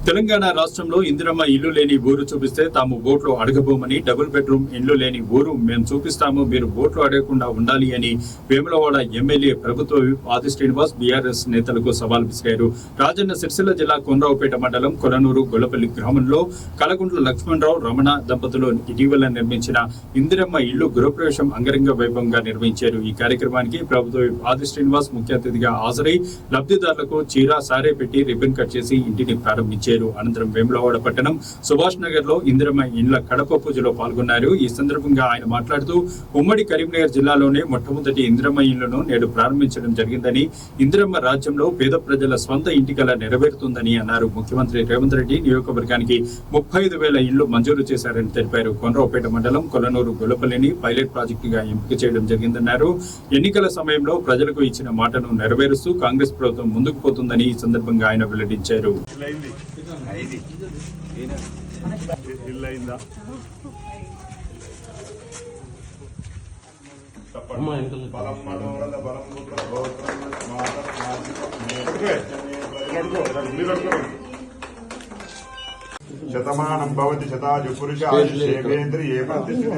తెలంగాణ రాష్ట్రంలో ఇందిరమ్మ ఇల్లు లేని ఊరు చూపిస్తే తాము ఓట్లు అడగబోమని, డబుల్ బెడ్రూమ్ ఇల్లు లేని ఊరు మేము చూపిస్తాము, మీరు ఓట్లు అడగకుండా ఉండాలి అని వేములవాడ ఎమ్మెల్యే ప్రభుత్వ విప్ ఆది శ్రీనివాస్ బీఆర్ఎస్ నేతలకు సవాల్ విసిరారు. రాజన్న సిరిసిల్ల జిల్లా కొండ్రావుపేట మండలం కొలనూరు గొల్లపల్లి గ్రామంలో కలగుంట్ల లక్ష్మణరావు రమణ దంపతులు ఇటీవల నిర్మించిన ఇందిరమ్మ ఇల్లు గృహప్రవేశం అంగరంగ వైభవంగా నిర్వహించారు. ఈ కార్యక్రమానికి ప్రభుత్వ విప్ ఆది శ్రీనివాస్ ముఖ్య అతిథిగా హాజరై లబ్ధిదారులకు చీర సారే పెట్టి రిబ్బన్ కట్ చేసి ఇంటిని ప్రారంభించారు. అనంతరం వేములవాడ పట్టణం సుభాష్ నగర్ లో ఇందిరమ్మ ఇండ్ల కడప పూజలో పాల్గొన్నారు. ఈ సందర్భంగా ఆయన మాట్లాడుతూ ఉమ్మడి కరీంనగర్ జిల్లాలోనే మొట్టమొదటి ఇందిరమ్మ ఇళ్లను నేడు ప్రారంభించడం జరిగిందని, ఇందిరమ్మ రాజ్యంలో పేద ప్రజల స్వంత ఇంటి కల నెరవేరుతుందని అన్నారు. ముఖ్యమంత్రి రేవంత్ రెడ్డి నియోజకవర్గానికి 35,000 ఇళ్లు మంజూరు చేశారని తెలిపారు. కొండ్రావుపేట మండలం కొలనూరు గొల్లపల్లిని పైలట్ ప్రాజెక్టుగా ఎంపిక చేయడం జరిగిందన్నారు. ఎన్నికల సమయంలో ప్రజలకు ఇచ్చిన మాటను నెరవేరుస్తూ కాంగ్రెస్ ప్రభుత్వం ముందుకు పోతుందని ఈ సందర్భంగా ఆయన వెల్లడించారు. శతమానం భవతి శతాజు పురుష ఆయుష్యేంద్రియ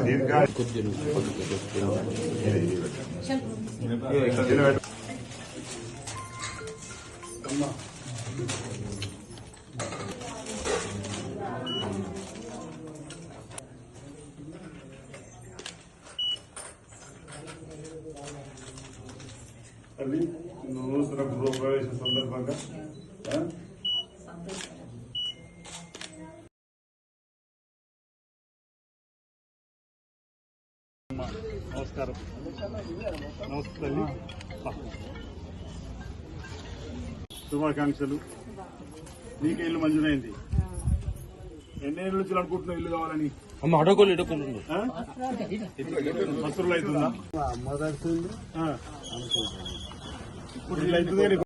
దీర్ఘ అది నూతన గృహప్రవేశ సందర్భంగా నమస్కారం. నమస్తే తల్లి, శుభాకాంక్షలు. నీకే ఇల్లు మంజూరైంది. ఎన్ని ఏళ్ళ నుంచి అనుకుంటున్నావు ఇల్లు కావాలని? మస్తులు అవుతుందా? ఇప్పుడు ఇల్లు అవుతుంది.